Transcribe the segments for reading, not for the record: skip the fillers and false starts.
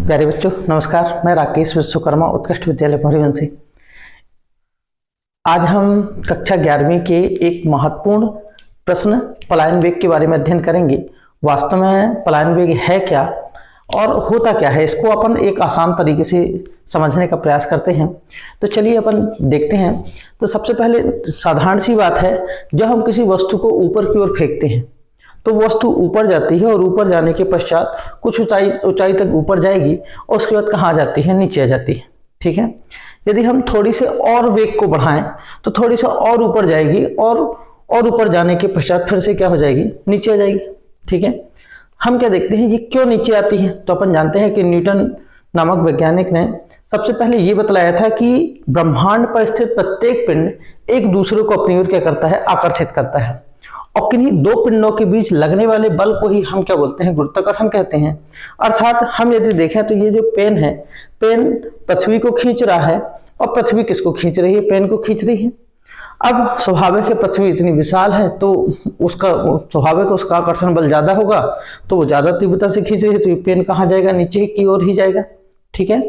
प्यारे बच्चों नमस्कार। मैं राकेश विश्वकर्मा उत्कृष्ट विद्यालय भोरीवंशी। आज हम कक्षा 11वीं के एक महत्वपूर्ण प्रश्न पलायन वेग के बारे में अध्ययन करेंगे। वास्तव में पलायन वेग है क्या और होता क्या है, इसको अपन एक आसान तरीके से समझने का प्रयास करते हैं। तो चलिए अपन देखते हैं। तो सबसे पहले साधारण सी बात है, जब हम किसी वस्तु को ऊपर की ओर फेंकते हैं तो वस्तु ऊपर जाती है और ऊपर जाने के पश्चात कुछ ऊंचाई तक ऊपर जाएगी और उसके बाद कहाँ जाती है, नीचे आ जाती है। ठीक है। यदि हम थोड़ी से और वेग को बढ़ाएं तो थोड़ी सा और ऊपर जाएगी और ऊपर जाने के पश्चात फिर से क्या हो जाएगी, नीचे आ जाएगी। ठीक है। हम क्या देखते हैं, ये क्यों नीचे आती है। तो अपन जानते हैं कि न्यूटन नामक वैज्ञानिक ने सबसे पहले ये बतलाया था कि ब्रह्मांड पर स्थित प्रत्येक पिंड एक दूसरे को अपनी ओर क्या करता है, आकर्षित करता है। और किन्हीं दो पिंडों के बीच लगने वाले बल को ही हम क्या बोलते हैं, गुरुत्वाकर्षण कहते हैं। अर्थात हम यदि देखें तो ये जो पेन है, पेन पृथ्वी को खींच रहा है और पृथ्वी किसको खींच रही है, पेन को खींच रही है। अब स्वाभाविक है, पृथ्वी इतनी विशाल है तो उसका स्वाभाविक उसका आकर्षण बल ज्यादा होगा, तो वो ज्यादा तीव्रता से खींच रही है, तो ये पेन कहाँ जाएगा, नीचे की ओर ही जाएगा। ठीक है।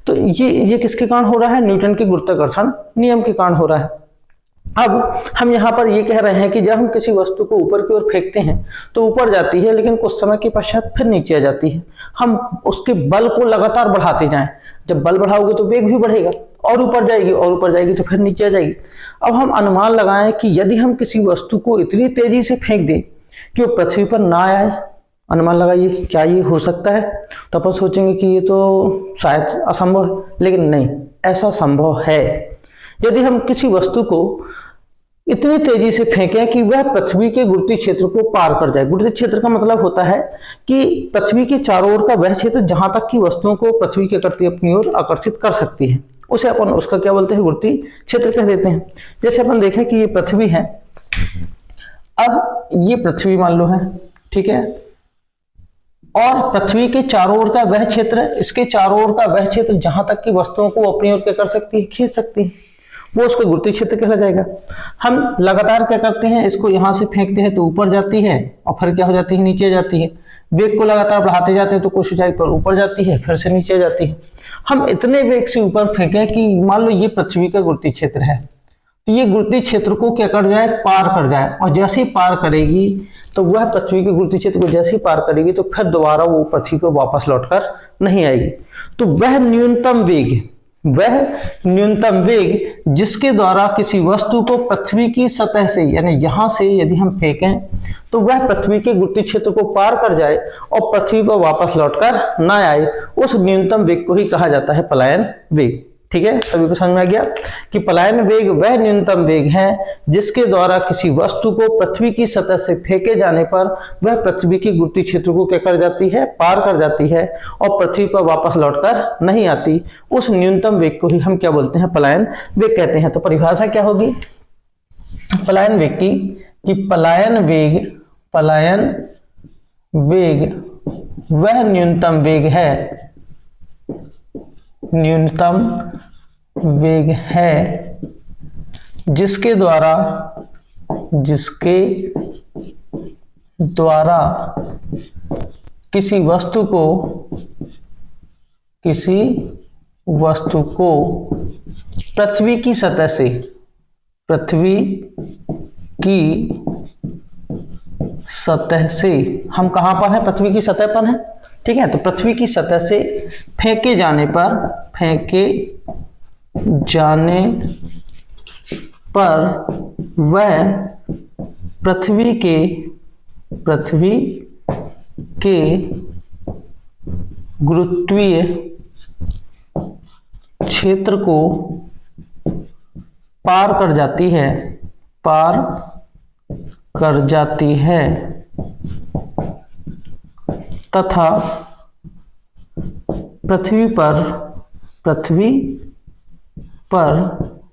तो ये किसके कारण हो रहा है, न्यूटन के गुरुत्वाकर्षण नियम के कारण हो रहा है। अब हम यहाँ पर ये कह रहे हैं कि जब हम किसी वस्तु को ऊपर की ओर फेंकते हैं तो ऊपर जाती है, लेकिन कुछ समय के पश्चात फिर नीचे आ जाती है। हम उसके बल को लगातार बढ़ाते जाएं। जब बल बढ़ाओगे तो वेग भी बढ़ेगा और ऊपर जाएगी और ऊपर जाएगी तो फिर नीचे आ जाएगी। अब हम अनुमान लगाएं कि यदि हम किसी वस्तु को इतनी तेजी से फेंक दें कि वो पृथ्वी पर ना आए, अनुमान लगाइए क्या ये हो सकता है। तो अपन सोचेंगे कि ये तो शायद असंभव है, लेकिन नहीं, ऐसा संभव है। यदि हम किसी वस्तु को इतनी तेजी से फेंकें कि वह पृथ्वी के गुरुत्वीय क्षेत्र को पार कर जाए। गुरुत्वीय क्षेत्र का मतलब होता है कि पृथ्वी के चारों ओर का वह क्षेत्र जहां तक की वस्तुओं को पृथ्वी के करती अपनी ओर आकर्षित कर सकती है, उसे अपन उसका क्या बोलते हैं, गुरुत्वीय क्षेत्र कह देते हैं। जैसे अपन देखें कि ये पृथ्वी है, अब ये पृथ्वी मान लो है, ठीक है, और पृथ्वी के चारों ओर का वह क्षेत्र, इसके चारों ओर का वह क्षेत्र जहां तक की वस्तुओं को अपनी ओर क्या कर सकती है, खींच सकती है, वो उसका गुरुत्वीय क्षेत्र कहला जाएगा। हम लगातार क्या करते हैं, इसको यहां से फेंकते हैं तो ऊपर जाती है और फिर क्या हो जाती है, नीचे जाती है। वेग को लगातार बढ़ाते जाते हैं तो कुछ ऊंचाई पर ऊपर जाती है, फिर से नीचे जाती है। हम इतने वेग से ऊपर फेंके कि मान लो ये पृथ्वी का गुरुत्वीय क्षेत्र है, तो ये गुरुत्वीय क्षेत्र को क्या कर जाए, पार कर जाए। और जैसे ही पार करेगी तो वह पृथ्वी के गुरुत्वीय क्षेत्र को जैसे ही पार करेगी तो फिर दोबारा वो पृथ्वी को वापस लौटकर नहीं आएगी। तो वह न्यूनतम वेग जिसके द्वारा किसी वस्तु को पृथ्वी की सतह से, यानी यहां से यदि हम फेंकें तो वह पृथ्वी के गुरुत्वीय क्षेत्र को पार कर जाए और पृथ्वी पर वापस लौटकर ना आए, उस न्यूनतम वेग को ही कहा जाता है पलायन वेग। ठीक है, सभी को समझ में आ गया कि पलायन वेग वह न्यूनतम वेग है जिसके द्वारा किसी वस्तु को पृथ्वी की सतह से फेंके जाने पर वह पृथ्वी के गुरुत्वीय क्षेत्र को क्या कर जाती है, पार कर जाती है और पृथ्वी पर वापस लौटकर नहीं आती। उस न्यूनतम वेग को ही हम क्या बोलते हैं, पलायन वेग कहते हैं। तो परिभाषा क्या होगी पलायन वेग की, कि पलायन वेग वह न्यूनतम वेग है जिसके द्वारा किसी वस्तु को पृथ्वी की सतह से हम कहां पर हैं, पृथ्वी की सतह पर हैं। ठीक है। तो पृथ्वी की सतह से फेंके जाने पर वह पृथ्वी के गुरुत्वीय क्षेत्र को पार कर जाती है तथा पृथ्वी पर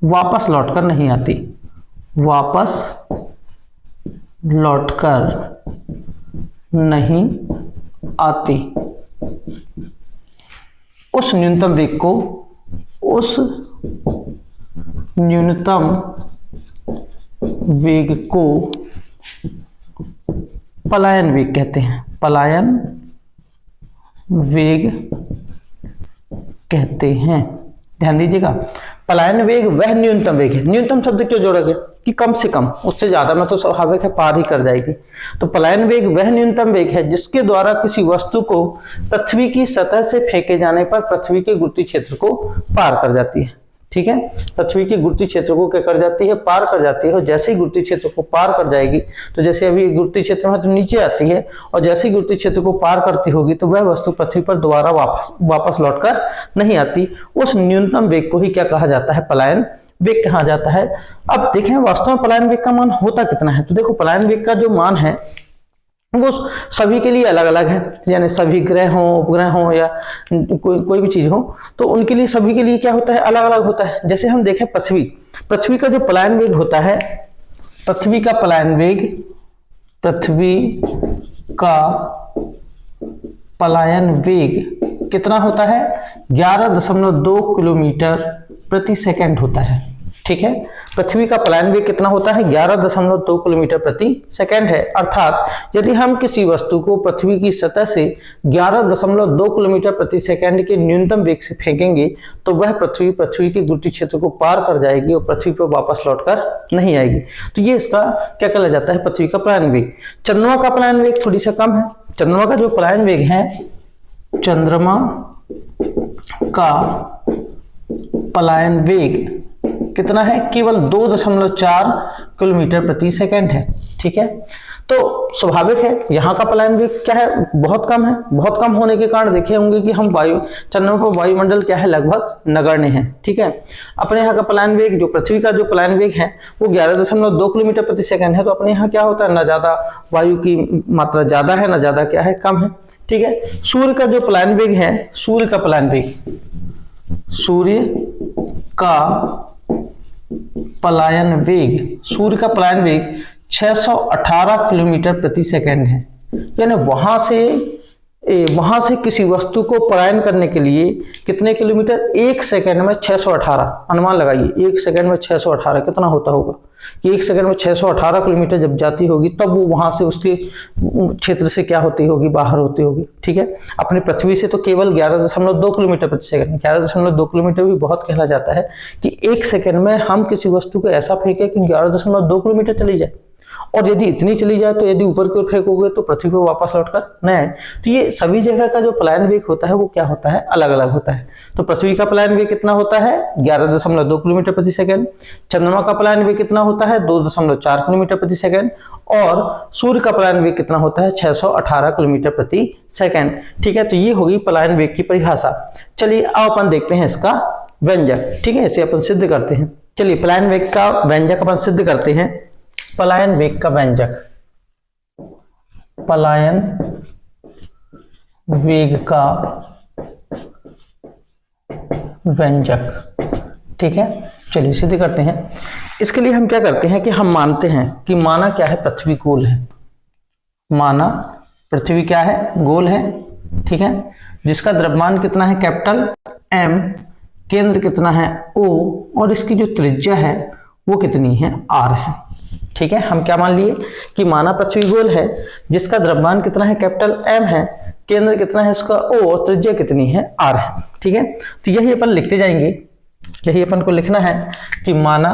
वापस लौटकर नहीं आती। उस न्यूनतम वेग को पलायन वेग कहते हैं। पलायन वेग कहते हैं। ध्यान दीजिएगा, पलायन वेग वह न्यूनतम वेग है। न्यूनतम शब्द क्यों जोड़ा गया कि कम से कम, उससे ज्यादा में तो स्वाभाविक है पार ही कर जाएगी। तो पलायन वेग वह न्यूनतम वेग है जिसके द्वारा किसी वस्तु को पृथ्वी की सतह से फेंके जाने पर पृथ्वी के गुरुत्वीय क्षेत्र को पार कर जाती है। ठीक है, पृथ्वी की गुरुत्वीय क्षेत्र को क्या कर जाती है, पार कर जाती है। और जैसे ही गुरुत्वीय क्षेत्र को पार कर जाएगी, तो जैसे अभी गुरुत्वीय क्षेत्र में तो नीचे आती है, और जैसे ही गुरुत्वीय क्षेत्र को पार करती होगी तो वह वस्तु पृथ्वी पर दोबारा वापस लौटकर नहीं आती। उस न्यूनतम वेग को ही क्या कहा जाता है, पलायन वेग कहा जाता है। अब देखें वास्तव में पलायन वेग का मान होता कितना है। तो देखो, पलायन वेग का जो मान है वो सभी के लिए अलग अलग है, यानी सभी ग्रह हो, उपग्रह हो, या कोई भी चीज हो, तो उनके लिए सभी के लिए क्या होता है, अलग अलग होता है। जैसे हम देखें पृथ्वी का जो पलायन वेग होता है, पृथ्वी का पलायन वेग कितना होता है, 11.2 किलोमीटर प्रति सेकंड होता है। ठीक है, पृथ्वी का पलायन वेग कितना होता है, 11.2 किलोमीटर प्रति सेकंड है। अर्थात यदि हम किसी वस्तु को पृथ्वी की सतह से 11.2 किलोमीटर प्रति सेकंड के न्यूनतम वेग से फेंकेंगे तो वह पृथ्वी के गुरुत्वीय क्षेत्र को पार कर जाएगी और पृथ्वी पर वापस लौटकर नहीं आएगी। तो ये इसका क्या कहा जाता है, पृथ्वी का पलायन वेग। चंद्रमा का पलायन वेग थोड़ी सा कम है। चंद्रमा का जो पलायन वेग है, चंद्रमा का पलायन वेग कितना है, केवल 2.4 किलोमीटर प्रति सेकंड है। ठीक है, तो स्वाभाविक है यहाँ का पलायन वेग क्या है, बहुत कम है। बहुत कम होने के कारण देखे होंगे कि हम चंद्रमा पर वायुमंडल क्या है, लगभग नगण्य है। ठीक है, अपने यहाँ का पलायन वेग, जो पृथ्वी का जो पलायन वेग है वो 11.2 किलोमीटर प्रति सेकंड है। तो अपने यहाँ क्या होता है, ना ज्यादा वायु की मात्रा ज्यादा है, ना ज्यादा क्या है, कम है। ठीक है, सूर्य का जो पलायन वेग है, सूर्य का पलायन वेग 618 किलोमीटर प्रति सेकंड है। यानी वहां से किसी वस्तु को पलायन करने के लिए कितने किलोमीटर, 1 सेकंड में 618, अनुमान लगाइए 1 सेकंड में 618 कितना होता होगा कि 1 सेकंड में 618 किलोमीटर जब जाती होगी तब वो वहां से उसके क्षेत्र से क्या होती होगी, बाहर होती होगी। ठीक है, अपने पृथ्वी से तो केवल 11.2 किलोमीटर प्रति सेकंड, 11.2 किलोमीटर भी बहुत कहला जाता है कि 1 सेकंड में हम किसी वस्तु को ऐसा फेंके कि 11.2 किलोमीटर चली जाए। और यदि इतनी चली जाए तो यदि ऊपर की ओर फेंकोगे तो पृथ्वी को वापस लौटकर न आए। तो ये सभी जगह का जो पलायन वेग होता है वो क्या होता है, अलग अलग होता है। तो पृथ्वी का पलायन वेग कितना होता है, 11.2 किलोमीटर प्रति सेकंड। चंद्रमा का पलायन वेग कितना होता है, 2.4 किलोमीटर प्रति सेकंड। और सूर्य का पलायन वेग कितना होता है, 618 किलोमीटर प्रति सेकंड। ठीक है, तो ये होगी पलायन वेग की परिभाषा। चलिए अब अपन देखते हैं इसका व्यंजक। ठीक है, इसे अपन सिद्ध करते हैं। चलिए पलायन वेग का व्यंजक अपन सिद्ध करते हैं। पलायन वेग का व्यंजक, पलायन वेग का व्यंजक। ठीक है, चलिए सिद्ध करते हैं। इसके लिए हम क्या करते हैं कि हम मानते हैं कि माना क्या है, पृथ्वी गोल है। माना पृथ्वी क्या है, गोल है। ठीक है, जिसका द्रव्यमान कितना है, कैपिटल M, केंद्र कितना है O, और इसकी जो त्रिज्या है वो कितनी है, R है। ठीक है, हम क्या मान लिए कि माना पृथ्वी गोल है, जिसका द्रव्यमान कितना है, कैपिटल M है, केंद्र कितना है इसका O, और त्रिज्या कितनी है, R है। ठीक है, तो यही अपन लिखते जाएंगे। यही अपन को लिखना है कि माना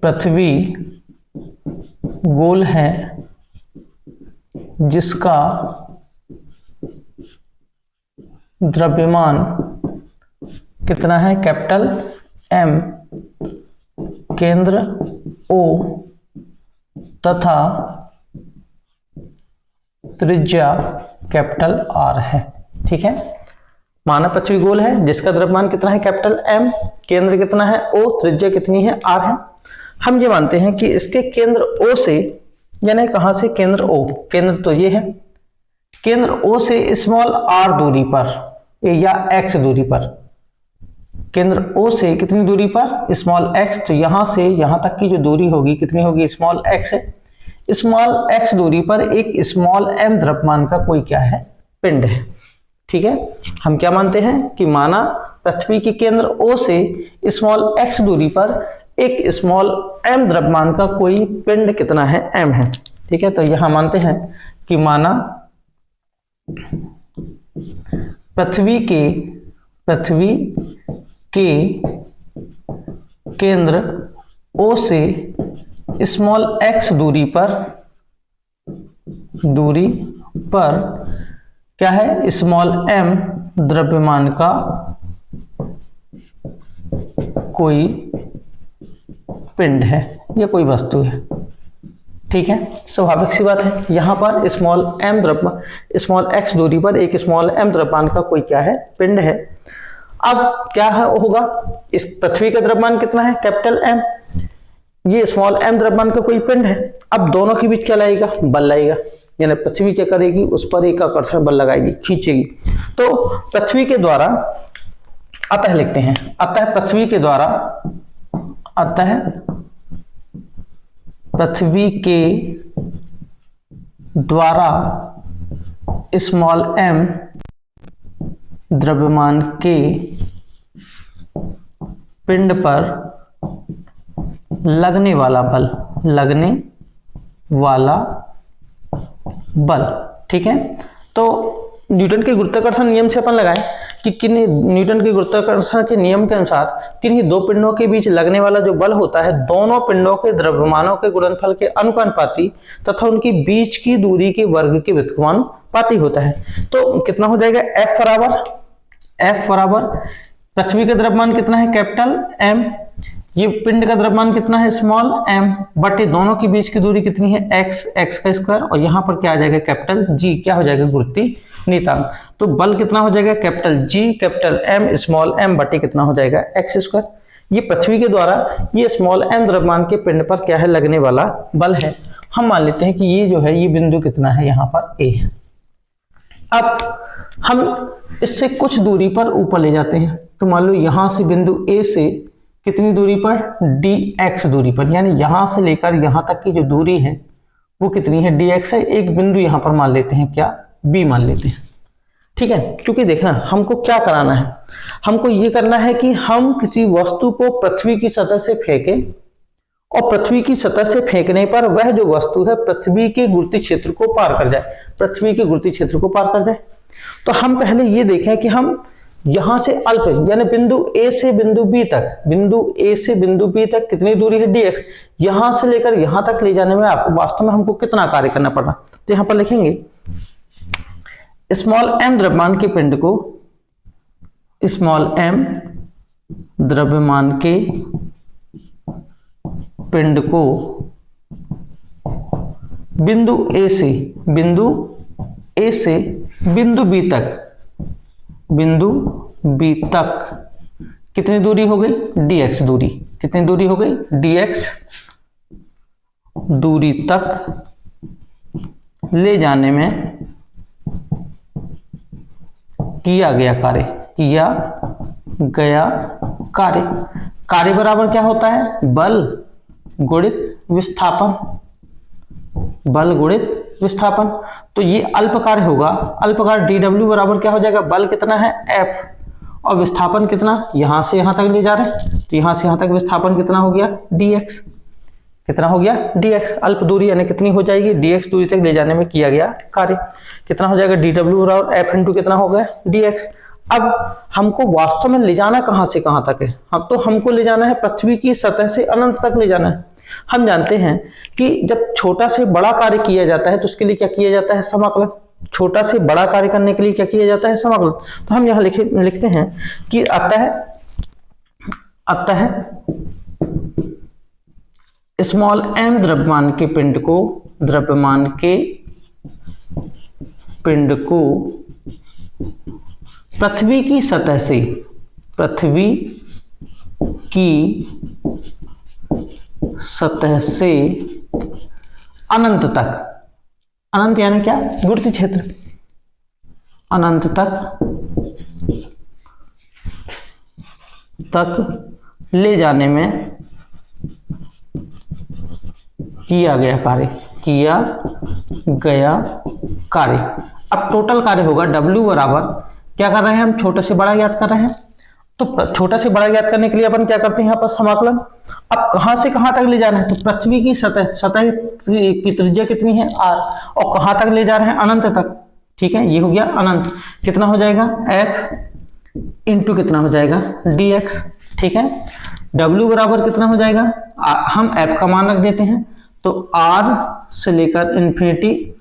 पृथ्वी गोल है, जिसका द्रव्यमान कितना है, कैपिटल M, केंद्र O तथा त्रिज्या कैपिटल R है। ठीक है, माना पृथ्वी गोल है, जिसका द्रव्यमान कितना है, कैपिटल M, केंद्र कितना है O, त्रिज्या कितनी है, R है। हम ये मानते हैं कि इसके केंद्र O से, यानी कहां से, केंद्र O, केंद्र तो ये है, केंद्र O से स्मॉल r दूरी पर या x दूरी पर, केंद्र O से कितनी दूरी पर, स्मॉल x, तो यहां से यहां तक की जो दूरी होगी कितनी होगी, स्मॉल x है। स्मॉल x दूरी पर एक स्मॉल m द्रव्यमान का कोई क्या है, पिंड है। ठीक है, हम क्या मानते हैं कि माना पृथ्वी के केंद्र O से स्मॉल x दूरी पर एक स्मॉल m द्रव्यमान का कोई पिंड कितना है, m है। ठीक है, तो यहां मानते हैं कि माना पृथ्वी के केंद्र O से स्मॉल x दूरी पर क्या है, स्मॉल m द्रव्यमान का कोई पिंड है या कोई वस्तु है। ठीक है, स्वाभाविक सी बात है, यहां पर स्मॉल x दूरी पर एक स्मॉल m द्रव्यमान का कोई क्या है, पिंड है। अब क्या है होगा, इस पृथ्वी का द्रव्यमान कितना है, कैपिटल M, ये स्मॉल m द्रव्यमान का कोई पिंड है। अब दोनों के बीच क्या लाएगा, बल लाएगा, यानी पृथ्वी क्या करेगी, उस पर एक आकर्षण बल लगाएगी, खींचेगी। तो पृथ्वी के द्वारा, अतः लिखते हैं, अतः पृथ्वी के द्वारा स्मॉल m द्रव्यमान के पिंड पर लगने वाला बल, ठीक है। तो न्यूटन के गुरुत्वाकर्षण नियम से अपन लगाएं कि न्यूटन के गुरुत्वाकर्षण के नियम के अनुसार किन्हीं दो पिंडों के बीच लगने वाला जो बल होता है, दोनों पिंडों के द्रव्यमानों के गुणनफल के अनुपाती तथा उनकी बीच की दूरी के वर्ग के व्युत्क्रमानुपाती होता है। तो कितना हो जाएगा, F बराबर पृथ्वी का द्रव्यमान कितना है, कैपिटल M, ये पिंड का द्रव्यमान कितना है, स्मॉल m, बटे दोनों के बीच की दूरी कितनी है, x का स्क्वायर, और यहाँ पर क्या आ जाएगा, कैपिटल G, क्या हो जाएगा, गुरुत्वीय नियतांक। तो बल कितना हो जाएगा, capital G capital M small m बटे कितना हो जाएगा, x स्क्वायर। ये पृथ्वी के द्वारा ये स्मॉल m द्रव्यमान के पिंड पर क्या है, लगने वाला बल है। हम मान लेते हैं कि ये जो है, ये बिंदु कितना है, यहाँ पर A है। अब हम इससे कुछ दूरी पर ऊपर ले जाते हैं, तो मान लो यहाँ से बिंदु A से कितनी दूरी पर, dx दूरी पर, यानी यहां से लेकर यहां तक की जो दूरी है वो कितनी है, dx है। एक बिंदु यहां पर मान लेते हैं, क्या, B मान लेते हैं, ठीक है। क्योंकि देखना, हमको क्या कराना है, हमको ये करना है कि हम किसी वस्तु को पृथ्वी की सतह से फेंकें और पृथ्वी की सतह से फेंकने पर वह जो वस्तु है पृथ्वी के गुरुत्वीय क्षेत्र को पार कर जाए, तो हम पहले ये देखें कि हम यहां से अल्प, यानी बिंदु A से बिंदु B तक कितनी दूरी है, dx, यहां से लेकर यहां तक ले जाने में आपको वास्तव में हमको कितना कार्य करना पड़ रहा। तो यहां पर लिखेंगे स्मॉल m द्रव्यमान के पिंड को, स्मॉल m द्रव्यमान के पिंड को बिंदु A से बिंदु B तक कितनी दूरी हो गई, dx दूरी, कितनी दूरी हो गई, dx दूरी तक ले जाने में किया गया कार्य बराबर क्या होता है, बल गुणित विस्थापन। तो ये अल्प कार्य होगा, अल्प कार्य dw बराबर क्या हो जाएगा, बल कितना है, F, और विस्थापन कितना, यहां से यहां तक ले जा रहे हैं, तो यहां से यहां तक विस्थापन कितना हो गया, dx, कितना हो गया, dx, अल्प दूरी यानी कितनी हो जाएगी, dx दूरी तक ले जाने में किया गया कार्य कितना हो जाएगा, dw बराबर F इंटू कितना हो गया, dx। अब हमको वास्तव में ले जाना कहां से कहां तक है, तो हमको ले जाना है पृथ्वी की सतह से अनंत तक ले जाना है। हम जानते हैं कि जब छोटा से बड़ा कार्य किया जाता है तो उसके लिए क्या किया जाता है, समाकलन। छोटा से बड़ा कार्य करने के लिए क्या किया जाता है, समाकलन। तो हम यहाँ लिखते हैं कि अतः स्मॉल m द्रव्यमान के पिंड को पृथ्वी की सतह से अनंत तक, अनंत यानी क्या, गुरुत्वीय क्षेत्र, अनंत तक ले जाने में किया गया कार्य। अब टोटल कार्य होगा W बराबर, क्या कर रहे हैं हम, छोटे से बड़ा याद कर रहे हैं, तो छोटा से बड़ा याद करने के लिए अपन क्या करते हैं, यहाँ पर समाकलन। अब कहां से कहां तक ले जाना है, तो पृथ्वी की सतह की त्रिज्या कितनी है, r, और कहां तक ले जा रहे हैं, अनंत तक, ठीक है, ये हो गया अनंत। कितना हो जाएगा f इंटू कितना हो जाएगा dx। ठीक है, w बराबर कितना हो जाएगा, हम f का मान रख देते हैं, तो r से लेकर इन्फिनिटी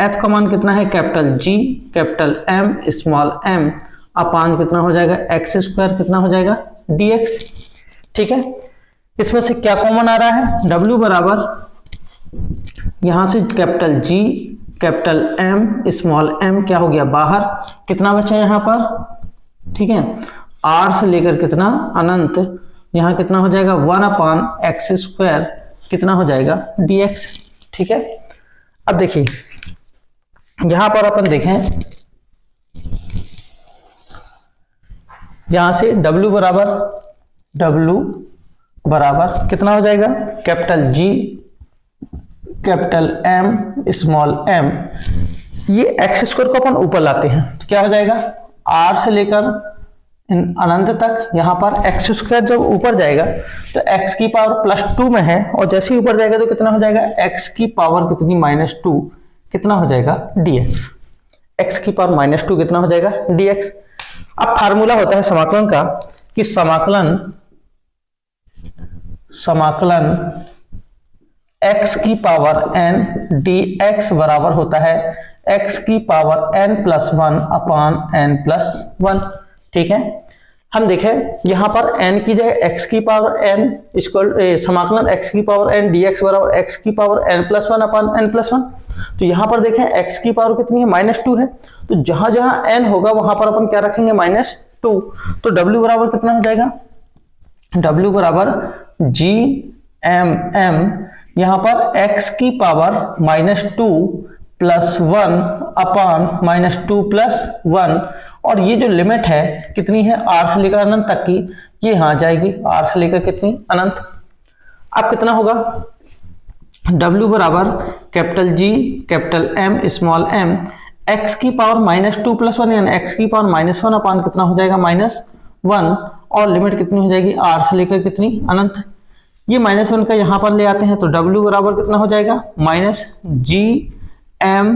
f का मान कितना है capital G capital M small m अपान कितना हो जाएगा x स्क्वायर कितना हो जाएगा dx। ठीक है, इसमें से क्या कॉमन आ रहा है, w बराबर यहां से capital G capital M small m क्या हो गया बाहर, कितना बचा यहां पर, ठीक है, r से लेकर कितना अनंत, यहां कितना हो जाएगा 1 अपान x स्क्वायर कितना हो जाएगा dx। ठीक है, अब देखिए यहां पर अपन देखें, यहां से w बराबर कितना हो जाएगा capital G capital M small m, ये x स्क्वायर को अपन ऊपर लाते हैं तो क्या हो जाएगा r से लेकर अनंत तक, यहाँ पर x स्क्वायर जब ऊपर जाएगा तो x की पावर +2 में है, और जैसे ही ऊपर जाएगा तो कितना हो जाएगा x की पावर कितनी -2 कितना हो जाएगा dx, x की पावर -2 कितना हो जाएगा dx। अब फार्मूला होता है समाकलन का कि समाकलन x की पावर n dx बराबर होता है x की पावर n+1 अपान n+1। ठीक है, हम देखें यहां पर n की जगह x की पावर n समाकलन x की पावर n dx बराबर x की पावर n+1 अपान n+1। तो यहां पर देखें x की पावर कितनी है -2 है, तो जहां जहां n होगा वहां पर अपन क्या रखेंगे -2, तो w बराबर कितना हो जाएगा, w बराबर GMM, यहां पर x की पावर -2 + 1 अपान -2 + 1, और ये जो लिमिट है कितनी है r से लेकर अनंत तक की, ये यहां जाएगी r से लेकर कितनी अनंत। अब कितना होगा, w बराबर capital G capital M small m, x की पावर -2 + 1 यानी x की पावर -1 अपान कितना हो जाएगा -1, और लिमिट कितनी हो जाएगी r से लेकर कितनी अनंत। ये -1 का यहां पर ले आते हैं तो w बराबर कितना हो जाएगा -GMM,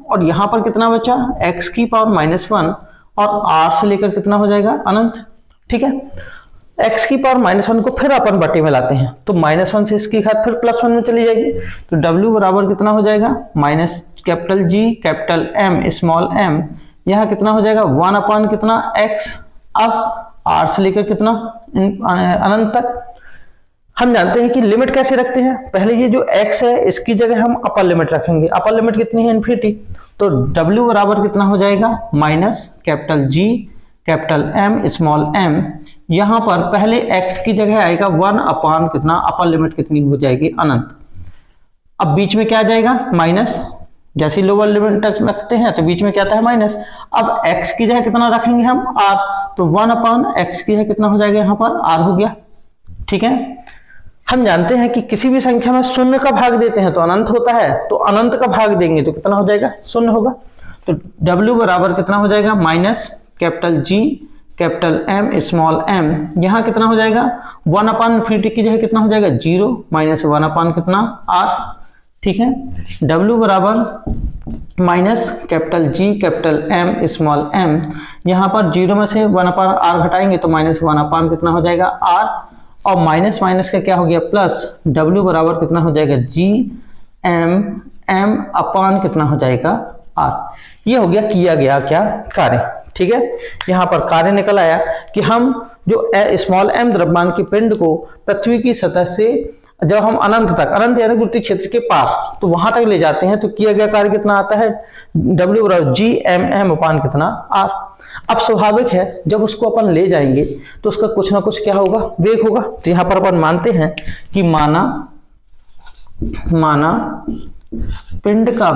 और यहां पर कितना बचा x की पावर -1 और r से लेकर कितना हो जाएगा अनंत। ठीक है, x की पावर -1 को फिर अपन बटे में लाते हैं तो -1 से इसकी घात फिर +1 में चली जाएगी, तो w बराबर कितना हो जाएगा capital G capital M small m, यहां कितना हो जाएगा 1 अपान कितना x, अब r से लेकर कितना अनंत तक। हम जानते हैं कि लिमिट कैसे रखते हैं, पहले ये जो x है इसकी जगह हम अपर लिमिट रखेंगे, अपर लिमिट कितनी है इन्फिनिटी, तो w बराबर कितना हो जाएगा capital G capital M small m, यहां पर पहले x की जगह आएगा 1 अपान कितना, अपर लिमिट कितनी हो जाएगी अनंत। अब बीच में क्या आ जाएगा माइनस, जैसे लोअर लिमिट रखते हैं तो बीच में क्या आता है माइनस। अब x की जगह कितना रखेंगे हम r, तो 1 अपान x की जगह कितना हो जाएगा यहाँ पर r हो गया। ठीक है, हम जानते हैं कि किसी भी संख्या में शून्य का भाग देते हैं तो अनंत होता है, तो अनंत का भाग देंगे तो कितना हो जाएगा शून्य होगा, तो w बराबर कितना हो जाएगा capital G capital M small m, यहाँ कितना हो जाएगा 1 अपान इन्फिनिटी की जगह कितना हो जाएगा 0 -1 अपान कितना r। ठीक है, w बराबर capital G capital M small m, यहाँ पर 0 में से 1 अपान r घटाएंगे तो -1 अपान कितना हो जाएगा r, और माइनस माइनस का क्या हो गया प्लस, w बराबर कितना हो जाएगा GMM अपान कितना हो जाएगा r। ये हो गया किया गया क्या कार्य। ठीक है, यहाँ पर कार्य निकल आया कि हम जो स्मॉल m द्रव्यमान की पिंड को पृथ्वी की सतह से जब हम अनंत तक, अनंत यानी गुरुत्वीय क्षेत्र के पार, तो वहां तक ले जाते हैं तो किया गया कार्य कितना आता है w बराबर GMM अपान कितना r। अब स्वाभाविक है जब उसको अपन ले जाएंगे तो उसका कुछ ना कुछ क्या होगा वेग होगा, तो यहाँ पर अपन मानते हैं कि माना पिंड का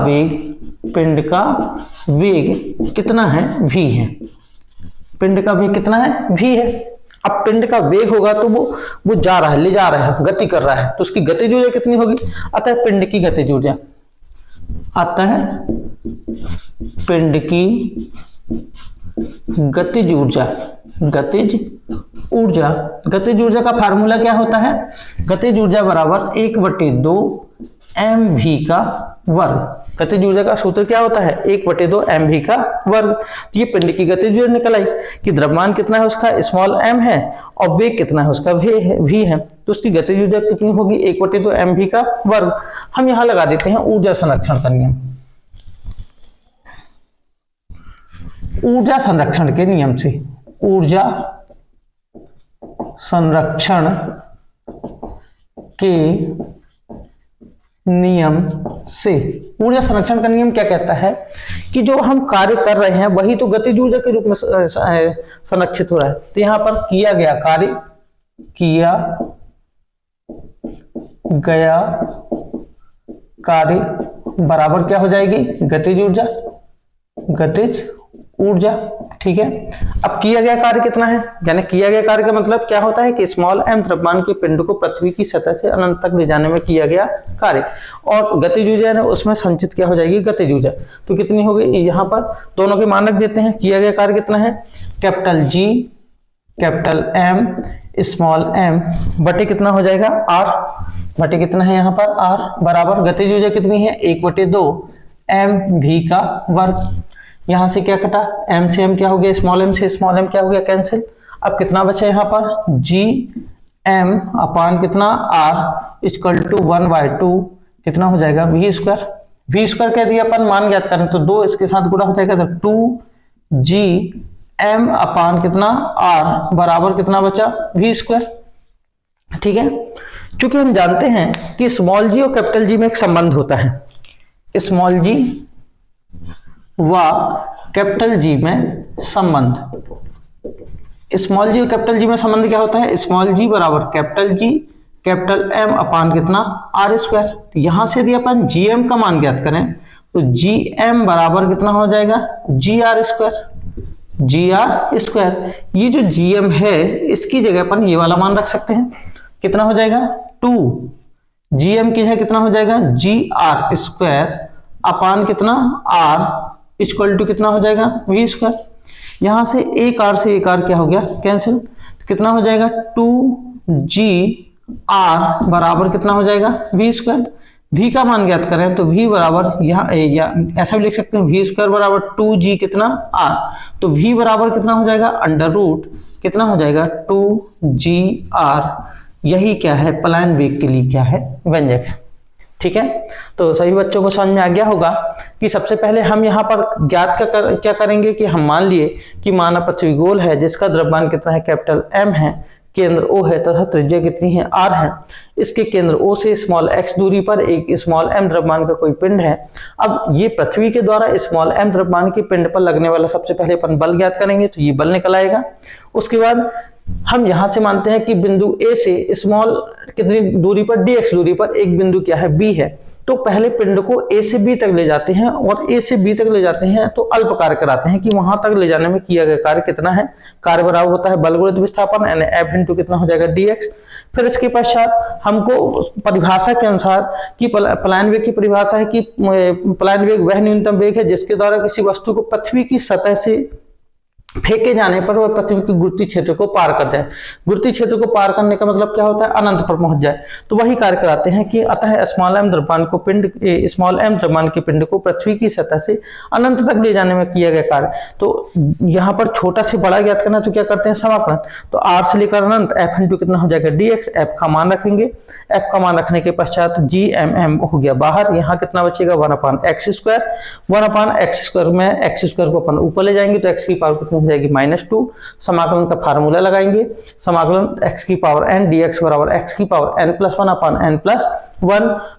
वेग कितना है v है, पिंड का वेग कितना है v है। अब पिंड का वेग होगा तो वो जा रहा है, ले जा रहा है, गति कर रहा है, तो उसकी गतिज ऊर्जा कितनी होगी, अतः पिंड की गतिज ऊर्जा, अतः पिंड की गतिज ऊर्जा का फार्मूला क्या होता है, गतिज ऊर्जा बराबर 1/2 mv का वर्ग। गतिज ऊर्जा का सूत्र क्या होता है, 1/2 mv का वर्ग। तो ये पिंड की गतिज ऊर्जा निकल आई कि द्रव्यमान कितना है उसका स्मॉल m है और वेग कितना है उसका v है, तो उसकी गतिज ऊर्जा कितनी होगी, 1/2 mv का वर्ग। हम यहाँ लगा देते हैं ऊर्जा संरक्षण का नियम। ऊर्जा संरक्षण के नियम से, ऊर्जा संरक्षण के नियम से, ऊर्जा संरक्षण का नियम क्या कहता है कि जो हम कार्य कर रहे हैं वही तो गतिज ऊर्जा के रूप में संरक्षित हो रहा है। तो यहां पर किया गया कार्य बराबर क्या हो जाएगी, गतिज ऊर्जा। ठीक है, अब किया गया कार्य कितना है, यानी किया गया कार्य का मतलब क्या होता है कि स्मॉल m द्रव्यमान के पिंड को पृथ्वी की सतह से अनंत तक ले जाने में किया गया कार्य, और गतिज ऊर्जा है उसमें संचित क्या हो जाएगी, गतिज ऊर्जा। तो कितनी हो गई, यहाँ पर दोनों के मान रख देते हैं। किया गया कार्य कितना है, capital G capital M small m बटे कितना हो जाएगा, r बटे कितना है यहाँ पर r, बराबर गतिज ऊर्जा कितनी है, 1/2 mv का वर्ग। यहां से क्या कटा, m से m क्या हो गया, स्मॉल m से स्मॉल m क्या हो गया, कैंसिल। अब कितना बचा यहाँ पर, g m अपान कितना r इक्वल टू 1/2 कितना हो जाएगा, v स्क्वायर कह दिया अपन, मान ज्ञात करें तो 2 इसके साथ गुणा हो जाएगा तो 2g m अपान कितना r बराबर कितना बचा, v स्क्वायर। ठीक है, क्योंकि हम जानते हैं कि स्मॉल g और कैपिटल G में एक संबंध होता है, स्मॉल g व कैपिटल G में संबंध, स्मॉल g और कैपिटल G में संबंध क्या होता है, स्मॉल g बराबर कैपिटल G कैपिटल M अपान कितना r स्क्वायर। तो यहां से यदि अपन gm का मान ज्ञात करें तो gm बराबर कितना हो जाएगा, gr स्क्वायर। ये जो gm है इसकी जगह अपन ये वाला मान रख सकते हैं, कितना हो जाएगा 2 gm की जगह कितना हो जाएगा, gr स्क्वायर अपान कितना r इक्वल टू कितना हो जाएगा, v स्क्वायर। यहां से एक r से एक r क्या हो गया, कैंसिल। तो कितना हो जाएगा 2gr बराबर कितना हो जाएगा, v स्क्वायर। v का मान ज्ञात करें तो v बराबर यहाँ ऐसा भी लिख सकते हैं, v स्क्वायर बराबर 2g कितना r, तो v बराबर कितना हो जाएगा, अंडर रूट कितना हो जाएगा 2gr। यही क्या है, पलायन वेग के लिए क्या है, व्यंजक है। ठीक है, तो सभी बच्चों को समझ में आ गया होगा कि सबसे पहले हम यहाँ पर ज्ञात क्या करेंगे कि हम मान लिए कि माना पृथ्वी गोल है जिसका द्रव्यमान कितना है, कैपिटल M है, केंद्र O है तथा त्रिज्या कितनी है, R है। इसके केंद्र O से स्मॉल x दूरी पर एक स्मॉल m द्रव्यमान का कोई पिंड है। अब ये पृथ्वी के द्वारा स्मॉल m द्रव्यमान के पिंड पर लगने वाला सबसे पहले अपन बल ज्ञात करेंगे, तो ये बल निकल आएगा। उसके बाद हम यहां से मानते हैं कि बिंदु A से स्मॉल कितनी दूरी पर, dx दूरी पर एक बिंदु क्या है, B है। तो पहले पिंड को A से B तक ले जाते हैं, और A से B तक ले जाते हैं तो अल्प कार्य कराते हैं कि वहां तक ले जाने में किया गया कार्य कितना है, कार्य बराबर होता है बल गुणित विस्थापन यानी F इंटू कितना हो जाएगा, dx। फिर इसके पश्चात हमको परिभाषा के अनुसार कि पलायन वेग की परिभाषा है कि पलायन वेग वह न्यूनतम वेग है जिसके द्वारा किसी वस्तु को पृथ्वी की सतह से फेंके जाने पर वह पृथ्वी के गुरुत्वीय क्षेत्र को पार कर जाए। गुरुत्वीय क्षेत्र को पार करने का मतलब क्या होता है, अनंत पर पहुंच जाए। तो वही कार्य कराते हैं कि अतः स्मॉल m द्रव्यमान के पिंड को पृथ्वी की सतह से अनंत तक ले जाने में किया गया कार्य। तो यहाँ पर छोटा से बड़ा ज्ञात करना, तो क्या करते हैं, समाकलन। तो r से लेकर अनंत f इंटू कितना हो जाएगा, dx। f का मान रखेंगे, f का मान रखने के पश्चात gmm हो गया बाहर, यहाँ कितना बचेगा 1/x स्क्वायर। 1/x स्क्वायर में x स्क्वायर को अपन ऊपर ले जाएंगे तो x की पावर कितनी हो जाएगी, -2। समाकलन का फार्मूला लगाएंगे, समाकलन x की पावर n dx बराबर x की पावर n+1 अपान n+1।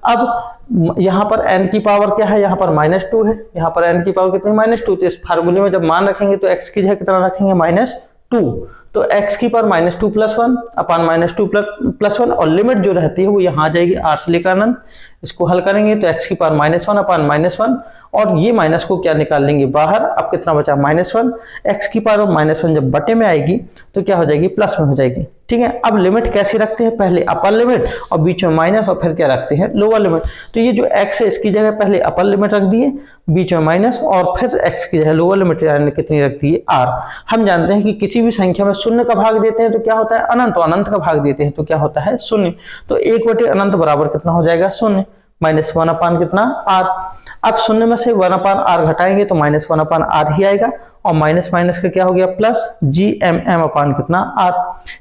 अब यहाँ पर n की पावर क्या है, यहाँ पर -2 है, यहाँ पर n की पावर कितनी, -2। तो इस फार्मूले में जब मान रखेंगे तो x की जगह कितना रखेंगे, -2। तो x की पावर -2 + 1 अपान -2 + 1, और लिमिट जो रहती है वो यहाँ आ जाएगी r से लेकर अनंत। इसको हल करेंगे तो x की पावर -1 अपान -1, और ये माइनस को क्या निकाल लेंगे बाहर। अब कितना बचा, -1। x की पावर -1 जब बटे में आएगी तो क्या हो जाएगी, प्लस में हो जाएगी। ठीक है, अब लिमिट कैसे रखते हैं, पहले अपर लिमिट और बीच में माइनस, और फिर क्या रखते हैं, लोअर लिमिट। तो ये जो x है इसकी जगह पहले अपर लिमिट रख दिए, बीच में माइनस, और फिर x की जगह लोअर लिमिट कितनी रख दी है, r। हम जानते हैं कि किसी भी संख्या में शून्य का भाग देते हैं तो क्या होता है, अनंत, तो अनंत का भाग देते हैं तो क्या होता है, शून्य। तो 1/अनंत बराबर कितना हो जाएगा, शून्य। -1 अपान कितना r। अब शून्य में से 1 अपान r घटाएंगे तो -1 अपान r ही आएगा, और माइनस माइनस का क्या हो गया प्लस GMM अपान कितना r।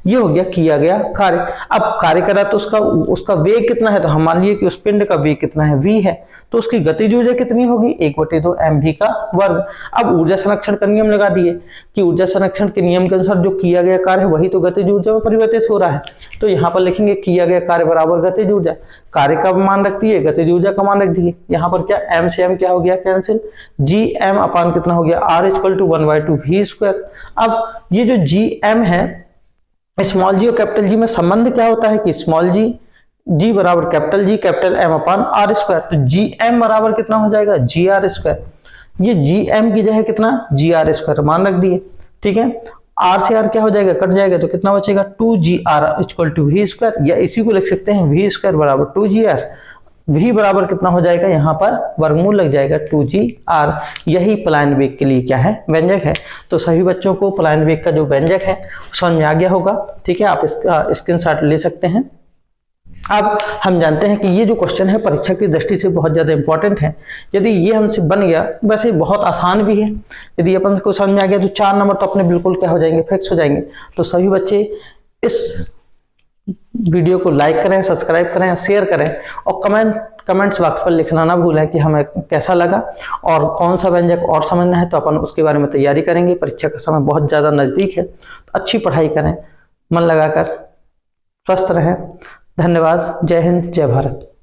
ये हो गया किया गया कार्य। अब कार्य करा तो उसका वेग कितना है, तो हम मान लिए कि उस पिंड का वेग कितना है v है, तो उसकी गतिज ऊर्जा कितनी होगी 1/2 mv का वर्ग। अब ऊर्जा संरक्षण का नियम लगा दिए कि ऊर्जा संरक्षण के नियम के अनुसार जो किया गया कार्य है वही तो गतिज ऊर्जा में परिवर्तित हो रहा है। तो यहाँ पर लिखेंगे किया गया कार्य बराबर गतिज ऊर्जा, कार्य का मान रख दिए, गतिज ऊर्जा का मान रख दिए। यहाँ पर क्या m से m क्या हो गया कैंसिल, GM अपान कितना हो गया r इक्वल टू 1/2 v²। अब ये जो GM है, स्मॉल जी और कैपिटल जी में संबंध क्या होता है कि स्मॉल जी बराबर कैपिटल जी, कैपिटल M अपान r²। तो GM बराबर कितना हो जाएगा GR²। ये GM की जगह कितना GR² मान रख दिए, ठीक है। R से R क्या हो जाएगा कट जाएगा, तो कितना बचेगा 2GR इक्वल टू v², या इसी को लिख सकते हैं v² बराबर 2GR। v बराबर कितना हो जाएगा, यहाँ पर वर्गमूल लग जाएगा 2GR। यही पलायन वेग के लिए क्या है व्यंजक है। तो सभी बच्चों को पलायन वेग का जो व्यंजक है समझ में आ गया होगा, ठीक है। आप इसका स्क्रीनशॉट ले सकते हैं। अब हम जानते हैं कि ये जो क्वेश्चन है परीक्षा की दृष्टि से बहुत ज्यादा इंपॉर्टेंट है। यदि ये हमसे बन गया, वैसे बहुत आसान भी है, यदि अपन को समझ में आ गया तो 4 नंबर तो अपने बिल्कुल क्या हो जाएंगे फिक्स हो जाएंगे। तो सभी बच्चे इस वीडियो को लाइक करें, सब्सक्राइब करें, शेयर करें, और कमेंट्स बॉक्स पर लिखना ना भूलें कि हमें कैसा लगा और कौन सा व्यंजक और समझना है, तो अपन उसके बारे में तैयारी करेंगे। परीक्षा का समय बहुत ज़्यादा नज़दीक है, तो अच्छी पढ़ाई करें, मन लगाकर, स्वस्थ रहें। धन्यवाद। जय हिंद, जय भारत।